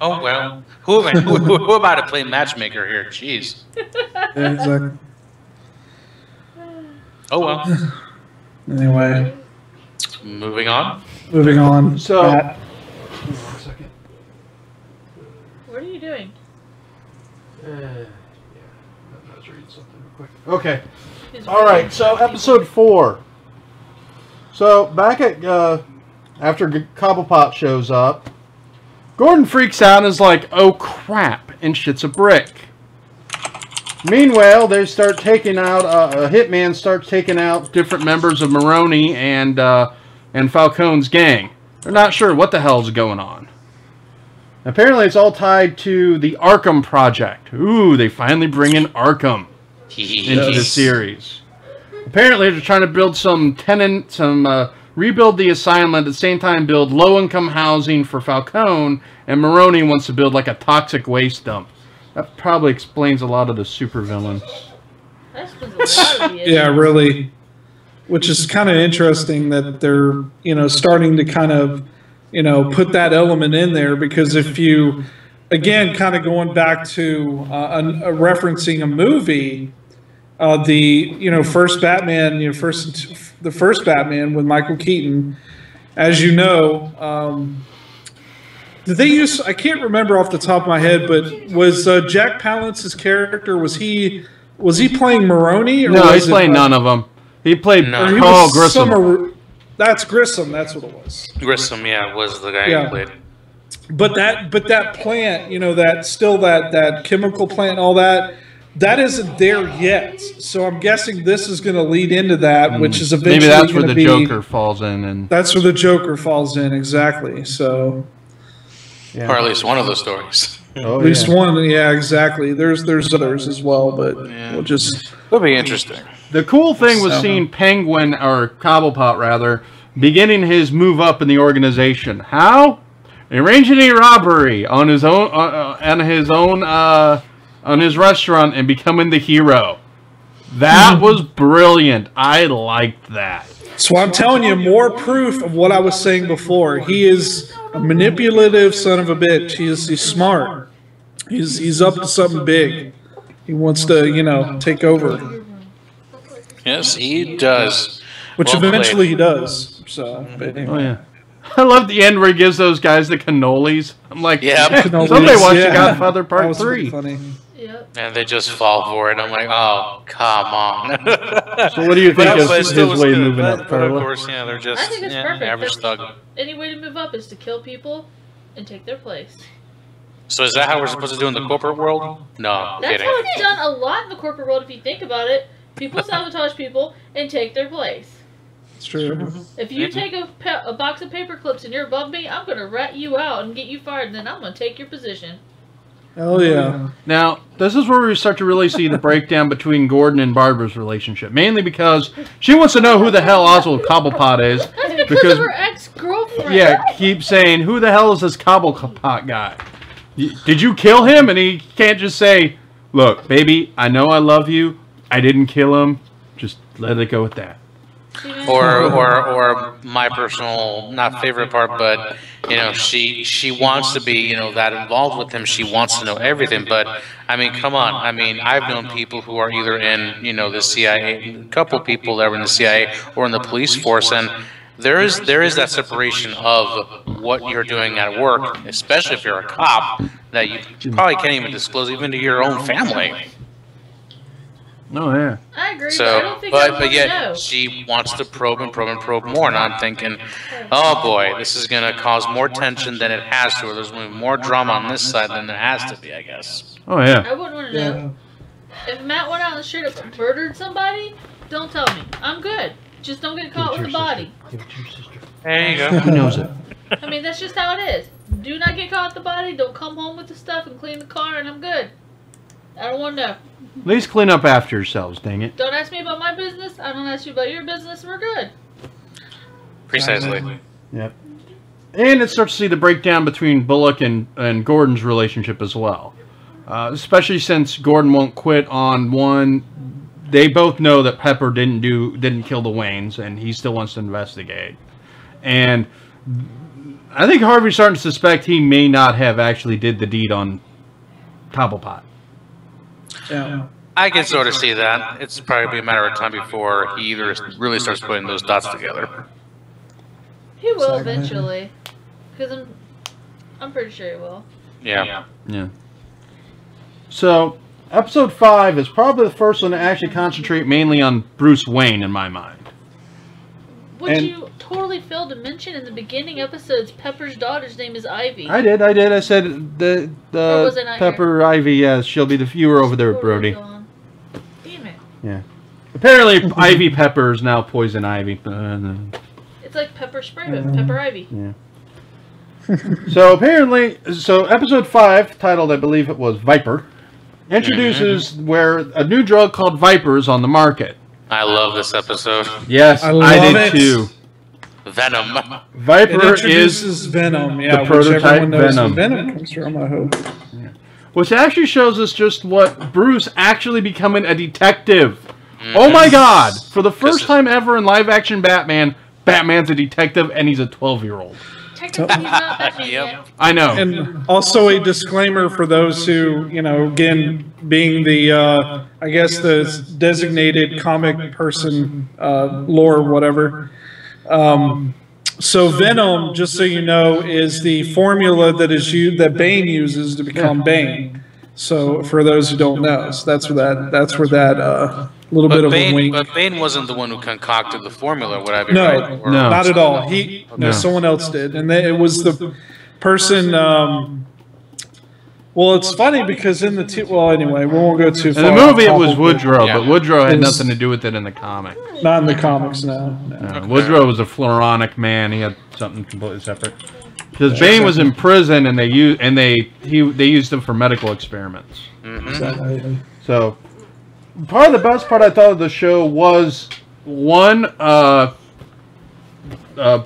Oh, well. Who am I to play matchmaker here? Jeez. Yeah, exactly. Oh, well. Anyway. Moving on. Moving on. So, What are you doing? Yeah, I was reading something real quick. Okay. All right. So episode 4. So back at after Cobblepot shows up, Gordon freaks out and is like, "Oh crap!" and shits a brick. Meanwhile, they start taking out a hitman starts taking out different members of Maroni and Falcone's gang. They're not sure what the hell's going on. Apparently, it's all tied to the Arkham Project. Ooh, they finally bring in Arkham into the series. Apparently, they're trying to build rebuild the asylum, at the same time build low-income housing for Falcone, and Maroni wants to build like a toxic waste dump. That probably explains a lot of the supervillains. Yeah, really. Which is kind of interesting that they're, starting to kind of, put that element in there, because if you, again, kind of going back to referencing a movie, the first Batman, the first Batman with Michael Keaton, as you know, did they use? I can't remember off the top of my head, but was Jack Palance's character, was he playing Maroni? Or no, he's playing none of them. He played Carl Grissom. That's Grissom. That's what it was. Grissom, yeah, was the guy who played. But that plant, that chemical plant, all that isn't there yet. So I'm guessing this is going to lead into that, which is eventually maybe that's where the Joker falls in, and that's where the Joker falls in exactly. So, or at least one of those stories. At least one, yeah, exactly. There's others as well, but we'll just. It'll be interesting. The cool thing was seeing Penguin, or Cobblepot rather, beginning his move up in the organization. How? Arranging a robbery on his own, on his restaurant, and becoming the hero. That was brilliant. I liked that. So I'm telling you, more proof of what I was saying before. He is a manipulative son of a bitch. He's smart. He's up to something big. He wants to, take over. Yes, he does. Which eventually he does. So, but anyway. Oh yeah. I love the end where he gives those guys the cannolis. I'm like, yeah, somebody watch The Godfather Part 3. Funny. Yep. And they just fall for it. I'm like, oh, come on. So what do you think of his way of moving up, But of Karla? course, they're just I think it's perfect. average thug. Any way to move up is to kill people and take their place. So is that how we're supposed to do in the corporate world? No, That's kidding. how it's done a lot in the corporate world if you think about it. People sabotage people and take their place. It's true. If you take a box of paper clips and you're above me, I'm going to rat you out and get you fired, and then I'm going to take your position. Hell yeah. Now, this is where we start to really see the breakdown between Gordon and Barbara's relationship. Mainly because she wants to know who the hell Oswald Cobblepot is. That's because of her ex-girlfriend. Yeah, keep saying, who the hell is this Cobblepot guy? Did you kill him? And he can't just say, look, baby, I know I love you. I didn't kill him. Just let it go with that. Or my personal, not favorite part, but she wants to be that involved with him. She wants to know everything. But I mean, come on. I mean, I've known people who are either in the CIA, a couple people that were in the CIA or in the police force, and there is that separation of what you're doing at work, especially if you're a cop, that you probably can't even disclose even to your own family. Oh yeah. I agree. So, but I don't think but yet she wants to probe more, and I'm thinking, oh boy, this is gonna cause more tension than it has to. Or there's gonna be more drama on this side than there has to be, I guess. Oh yeah. I wouldn't want to know. If Matt went out and straight up murdered somebody, don't tell me. I'm good. Just don't get caught with a body. There you go. Who knows it? I mean, that's just how it is. Do not get caught with the body. Don't come home with the stuff and clean the car, and I'm good. I don't want to know. At least clean up after yourselves, dang it. Don't ask me about my business. I don't ask you about your business. We're good. Precisely. Yep. And it starts to see the breakdown between Bullock and Gordon's relationship as well. Especially since Gordon won't quit on one. They both know that Pepper didn't kill the Waynes, and he still wants to investigate. And I think Harvey's starting to suspect he may not have actually did the deed on Cobblepot. Yeah. I can sort of see that. It's probably a matter of time before he either really starts putting those dots together. He will eventually. Because I'm pretty sure he will. Yeah. Yeah. So, episode 5 is probably the first one to actually concentrate mainly on Bruce Wayne in my mind. What you totally failed to mention in the beginning episodes, Pepper's daughter's name is Ivy. I did. I said the Pepper here? Ivy, yes, she'll be the viewer over there, Brody. Damn it. Yeah. Apparently, Ivy Pepper is now Poison Ivy. It's like pepper spray, but Pepper Ivy. Yeah. So episode 5, titled, I believe it was Viper, introduces where a new drug called Viper is on the market. I love this episode. Yes, I did too. Venom. Viper is Venom. Yeah, the prototype Venom. Venom comes from, I hope. Yeah. Which actually shows us just what Bruce actually becoming a detective. Oh my God! For the first time ever in live-action Batman, Batman's a detective and he's a 12-year-old. Technically, he's not Batman yet. I know. And also a disclaimer for those who, again, being the, I guess, the designated comic person, lore, whatever. So Venom, just so you know, is the formula that Bane uses to become Bane. So for those who don't know, so that's where that little bit of a wink. But Bane wasn't the one who concocted the formula, would I be no, right? No, not at all. Someone else did, and it was the person. Well, it's funny because in the anyway, we won't go too far. In the movie, it was Woodrow, but Woodrow had nothing to do with it in the comic. Not in the comics, no. Okay. Woodrow was a Floronic man. He had something completely separate. Because Bane was in prison, and they used him for medical experiments. Exactly. So, part of the best part I thought of the show was one,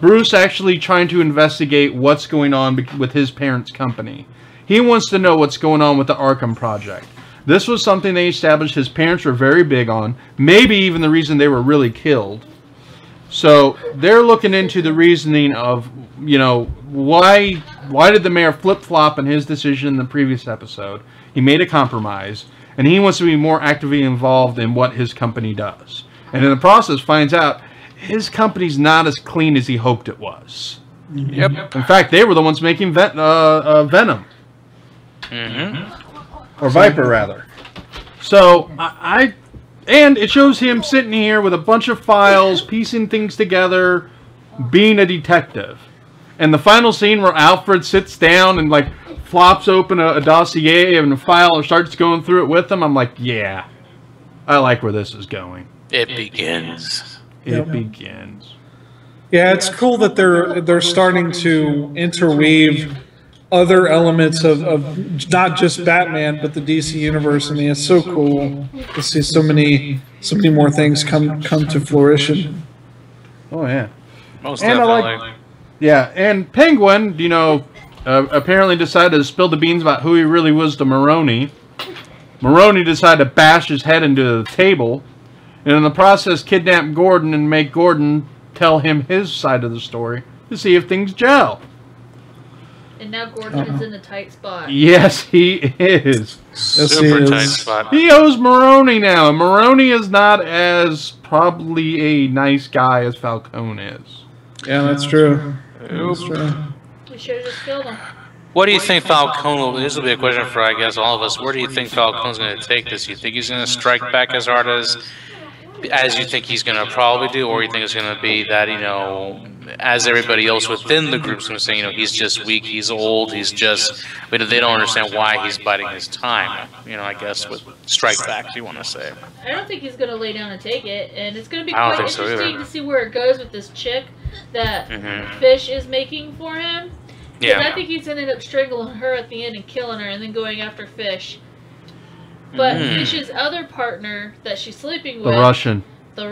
Bruce actually trying to investigate what's going on with his parents' company. He wants to know what's going on with the Arkham Project. This was something they established his parents were very big on. Maybe even the reason they were really killed. So they're looking into the reasoning of, why did the mayor flip-flop in his decision in the previous episode? He made a compromise, and he wants to be more actively involved in what his company does. And in the process finds out his company's not as clean as he hoped it was. Yep. In fact, they were the ones making Venom. Or Viper, rather. So, and it shows him sitting here with a bunch of files, piecing things together, being a detective. And the final scene where Alfred sits down and, flops open a dossier and a file and starts going through it with him, I'm like, yeah, I like where this is going. It begins. It begins. Yeah, it's cool that they're starting to interweave other elements of not just Batman but the DC universe. I mean, it's so cool to see so many more things come to fruition. Oh yeah, most definitely. And Penguin, apparently decided to spill the beans about who he really was to Maroni. Maroni decided to bash his head into the table, and in the process kidnap Gordon and make Gordon tell him his side of the story to see if things gel. And now Gordon is in a tight spot. Yes, he is. Super tight spot. He owes Maroni now, and Maroni is not as probably a nice guy as Falcone is. Yeah, that's true. That's true. We should have just killed him. What do you think Falcone, this will be a question for, I guess, all of us, where do you think Falcone's going to take this? You think he's going to strike back as hard as you think he's going to probably do, or you think it's going to be that, as everybody else within the group's going to say, he's just weak, he's old, he's just, but they don't understand why he's biding his time, I guess, with strike back, you want to say. I don't think he's going to lay down and take it, and it's going to be quite interesting to see where it goes with this chick that Fish is making for him. Because I think he's going to end up strangling her at the end and killing her and then going after Fish. But Fish's other partner that she's sleeping with, the Russian, that's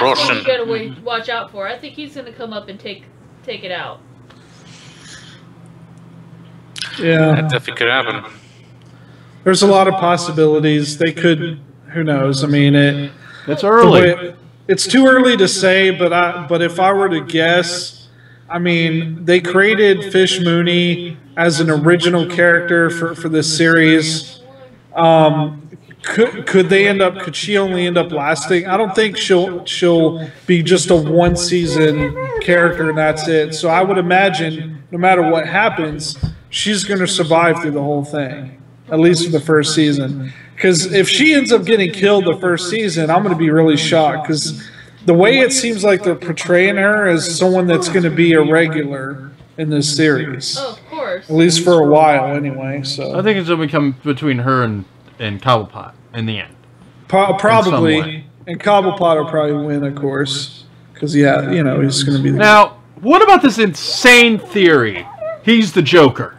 what you got to watch out for. I think he's going to come up and take it out. Yeah, that definitely could happen. There's a lot of possibilities. They could. Who knows? I mean, it's early. It's too early to say, but if I were to guess, I mean, they created Fish Mooney as an original character for this series. Could she only end up lasting? I don't think she'll be just a one season character and that's it. So I would imagine no matter what happens, she's going to survive through the whole thing, at least for the first season. Because if she ends up getting killed the first season, I'm going to be really shocked. Because the way it seems like they're portraying her as someone that's going to be a regular in this series. Oh, of course. At least for a while, anyway. So I think it's going to become between her and Cobblepot in the end. Probably. And Cobblepot will probably win, of course. Because, yeah, you know, he's going to be... Now, what about this insane theory? He's the Joker.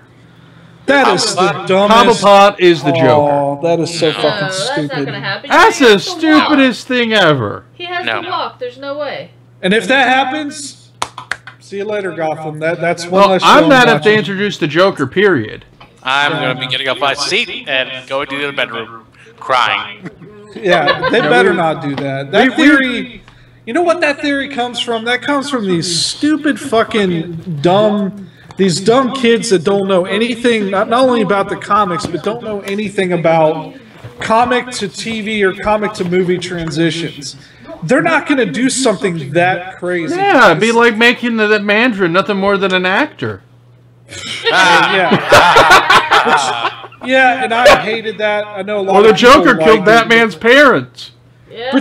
That is the dumbest... Cobblepot is the Joker. Oh, that is so fucking stupid. That's not going to happen. That's the stupidest thing ever. He has to walk. There's no way. And if that happens, see you later, Gotham. That's one Well, less show I'm mad if watching. they introduce the Joker, period. I'm going to be getting up my seat and going to the bedroom crying. Yeah, they better not do that. That theory... You know what that theory comes from? That comes from these stupid fucking dumb... These dumb kids that don't know anything, not only about the comics, but don't know anything about comic to TV or comic to movie transitions. They're not going to do something that crazy. Yeah, it'd be like making the Mandarin nothing more than an actor. Yeah, and I hated that. I know a lot. Or the of people Joker killed Batman's parents. Yeah.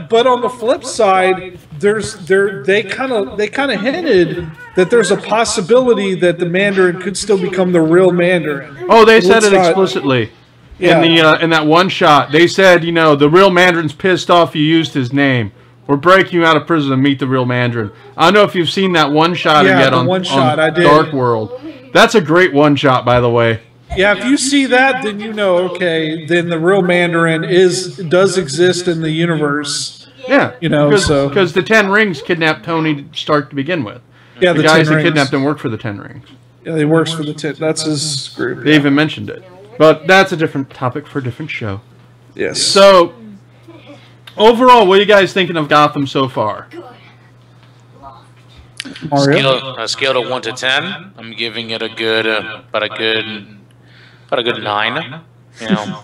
But on the flip side, they kind of hinted that there's a possibility that the Mandarin could still become the real Mandarin. Oh, they said it explicitly. Yeah. In that one shot, they said, you know, the real Mandarin's pissed off you used his name. We're breaking you out of prison to meet the real Mandarin. I don't know if you've seen that one shot yet on Dark World. That's a great one shot, by the way. Yeah, if you see that, then you know, okay, then the real Mandarin does exist in the universe. Yeah, you know, because the Ten Rings kidnapped Tony Stark to begin with. Yeah, the guys that kidnapped him work for the Ten Rings. Yeah, he works for the Ten. That's his group. They even mentioned it, but that's a different topic for a different show. Yes. So, overall, what are you guys thinking of Gotham so far? A scale of 1 to 10, I'm giving it a good, about a good 9. You know,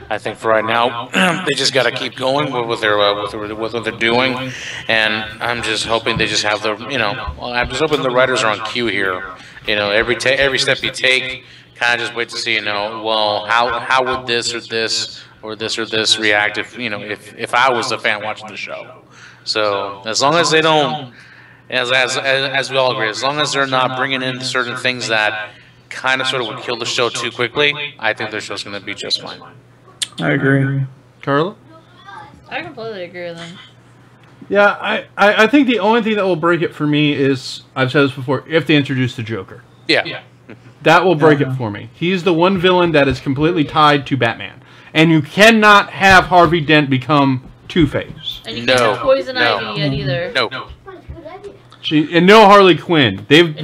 I think for right now, they just got to keep going with what they're doing, and I'm just hoping they just have the, you know, I'm just hoping the writers are on cue here. You know, every step you take, kind of just wait to see, you know, well, how would this or this react if, you know, if I was a fan watching the show. So as long as they don't, as we all agree, as long as they're not bringing in certain things that kind of sort of would kill the show too quickly, I think the show's going to be just fine. I agree. Carla? I completely agree with them. Yeah, I think the only thing that will break it for me is, I've said this before, if they introduce the Joker. Yeah. That will break it for me. He's the one villain that is completely tied to Batman. And you cannot have Harvey Dent become Two-Face. And you can't have Poison Ivy yet either. No. And no Harley Quinn. They've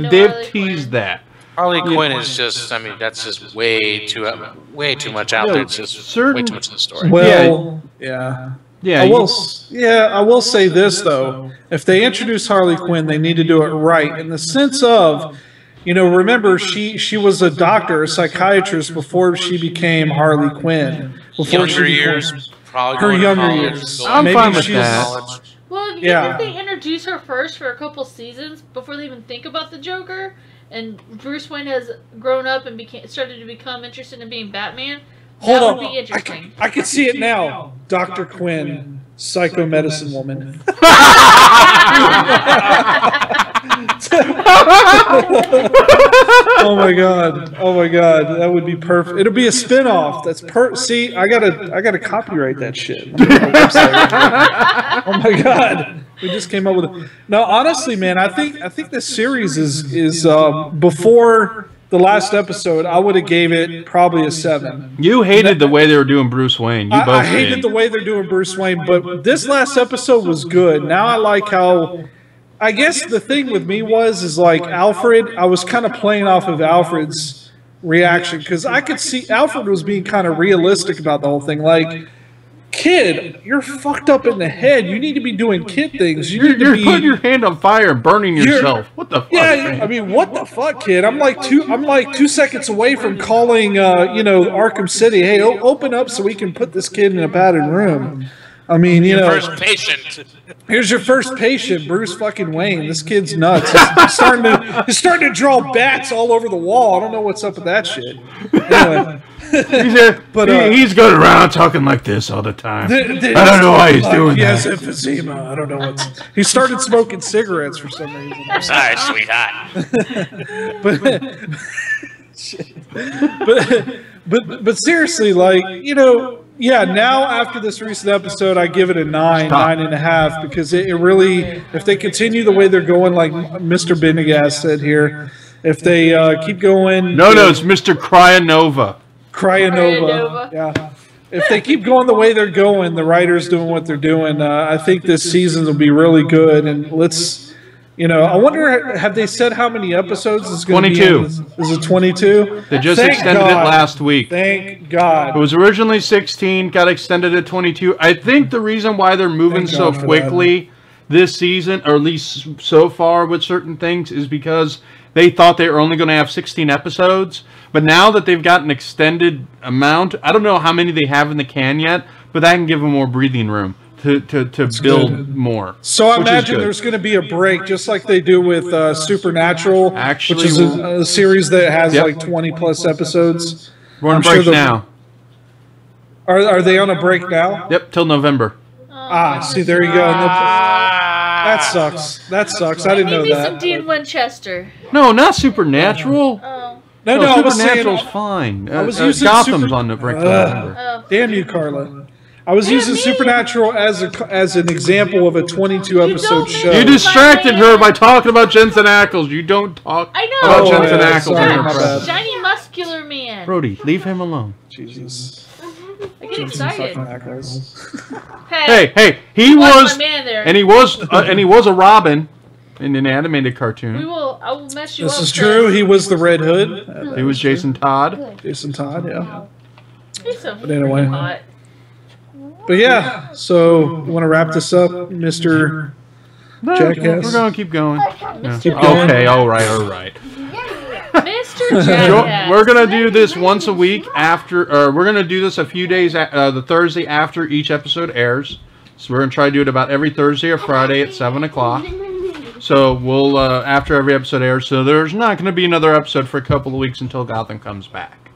teased that. Harley Quinn is just, I mean, that's just way too much out there. It's just way too much in the story. Well, yeah. Yeah, I will say this though: if they introduce Harley Quinn, they need to do it right in the sense of, you know, remember she was a doctor, a psychiatrist before she became Harley Quinn. Before younger years, probably her younger years. I'm fine with that. Well, you think they introduce her first for a couple seasons before they even think about the Joker, and Bruce Wayne has grown up and started to become interested in being Batman. Hold on. Would be interesting. I can see it now. Dr. Quinn, psychomedicine woman. Oh my god. That would be perfect. It'll be a spin-off. That's see, I gotta copyright that shit. Oh my god. We just came up with it. No, honestly, man, I think this series is before the last episode, I would have gave it probably a 7. You hated the way they were doing Bruce Wayne. I hated the way they're doing Bruce Wayne, but this last episode was good. Now I like how... I guess the thing with me is like Alfred, I was kind of playing off of Alfred's reaction, because I could see Alfred was being kind of realistic about the whole thing. Like, kid, you're fucked up in the head. You need to be doing kid things. You're putting your hand on fire and burning yourself. What the fuck? Yeah, man? I mean, what the fuck, kid? I'm like 2 seconds away from calling, Arkham City. Hey, open up so we can put this kid in a padded room. I mean, you know, first patient. Here's your first patient, Bruce fucking Wayne. This kid's nuts. He's starting to draw bats all over the wall. I don't know what's up with that shit. Anyway. He's going around talking like this all the time. I don't know why he's doing that. He has emphysema. I don't know what's... He started smoking cigarettes for some reason. I'm sorry, sweetheart. but seriously, like, you know, yeah, now after this recent episode, I give it a 9.5, because it really, if they continue the way they're going, like Mr. Benegast said here, if they keep going... No, it's Mr. Cryonova. Cryonova. Yeah. If they keep going the way they're going, the writers doing what they're doing, I think this season will be really good. And let's, you know, I wonder, have they said how many episodes it's going to be? 22. Is it 22? They just extended it last week. Thank God. It was originally 16, got extended to 22. I think the reason why they're moving so quickly this season, or at least so far with certain things, is because they thought they were only going to have 16 episodes. But now that they've got an extended amount, I don't know how many they have in the can yet, but that can give them more breathing room to build more. So I imagine there's going to be a break, just like they do with Supernatural, which is a series that has like 20-plus episodes. We're on a break now. Are they on a break now? Yep, till November. See, there you go. That sucks. That sucks. I didn't know that. Maybe some Dean Winchester. No, not Supernatural. No, Supernatural's fine. I was using Gotham's on the break. Damn you, Carla. I was using Supernatural as an example of a 22-episode show. You distracted her by talking about Jensen Ackles. You don't talk about Jensen Ackles. Shiny muscular man. Brody, leave him alone. Jesus. I get excited. Hey, he was, and he was a Robin in an animated cartoon. I will mess you up. This is true. He was the Red Hood. He was Jason Todd. Jason Todd, yeah. He's so but anyway. hot. But yeah, so you want to wrap this up, Mr. Jackass? We're going to keep going. Keep going. Okay, all right. Mr. Jackass. We're going to do this once a week after, or we're going to do this a few days, the Thursday after each episode airs. So we're going to try to do it about every Thursday or Friday at 7 o'clock. So we'll, after every episode airs, so there's not going to be another episode for a couple of weeks until Gotham comes back.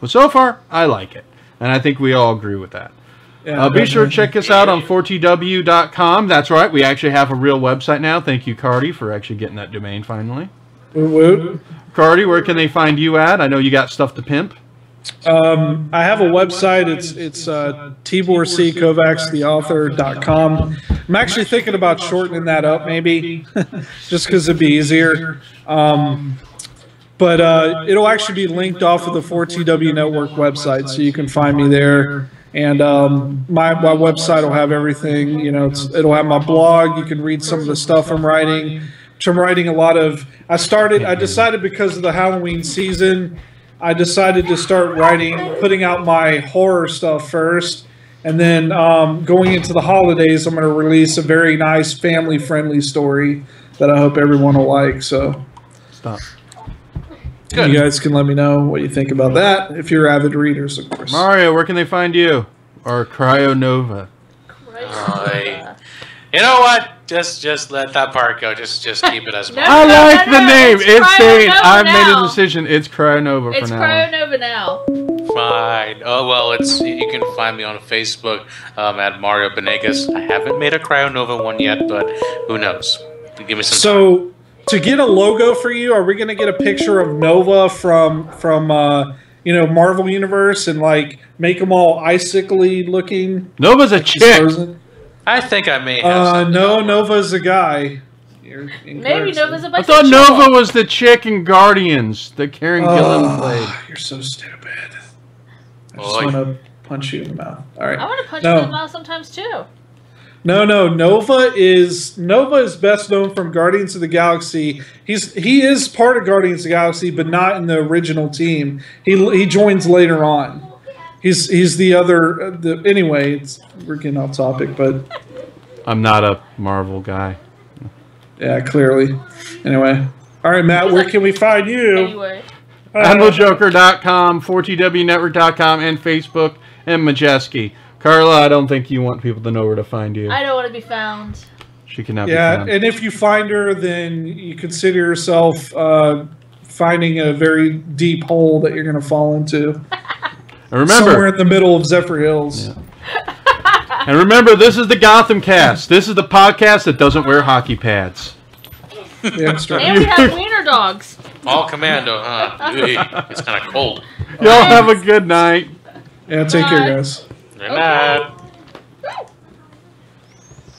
But so far, I like it. And I think we all agree with that. Yeah, be sure to check us out on 4tw.com. That's right, we actually have a real website now. Thank you, Carty, for actually getting that domain finally. Carty, where can they find you at? I know you got stuff to pimp. I have a website. It's Tibor C. Kovacs, the author.com. I'm actually thinking about shortening that up, maybe, just because it'd be easier. But it'll actually be linked off of the 4TW Network website, so you can find me there. And my website will have everything. You know, it'll have my blog. You can read some of the stuff I'm writing. Which I'm writing a lot of. I decided because of the Halloween season, I decided to start putting out my horror stuff first, and then going into the holidays, I'm going to release a very nice family-friendly story that I hope everyone will like. So, stop. Good. You guys can let me know what you think about that if you're avid readers, of course. Mario, where can they find you? Or Cryonova? You know what? Just let that part go. Just keep it as. I like the name. It's saying I've made a decision. It's Cryonova for now. It's Cryonova now. Fine. Oh well, you can find me on Facebook at Mario Benegas. I haven't made a Cryonova one yet, but who knows? Give me some time. To get a logo for you, are we going to get a picture of Nova from Marvel Universe and like make them all icicle-y looking? Nova's a chick. I think I may have. No, Nova's a guy. Maybe Nova's a bisexual. I thought Nova was the chick in Guardians that Karen Gillan played. You're so stupid. I just want to punch you in the mouth. All right. I want to punch you in the mouth sometimes too. No. Nova is best known from Guardians of the Galaxy. He is part of Guardians of the Galaxy, but not in the original team. He joins later on. He's the other. Anyway, we're getting off topic, but I'm not a Marvel guy. Yeah, clearly. Anyway, all right, Matt, where can we find you? Anyway. AdmiralJoker.com, 4TWNetwork.com, and Facebook, and Majeski. Carla, I don't think you want people to know where to find you. I don't want to be found. She cannot be found. Yeah, and if you find her, then you consider yourself finding a very deep hole that you're going to fall into. And remember, somewhere in the middle of Zephyr Hills. Yeah. And remember, this is the Gothamcast. This is the podcast that doesn't wear hockey pads. Yeah, and we have wiener dogs. All commando, huh? It's kind of cold. Y'all have a good night. Yeah, take care, guys. Good night.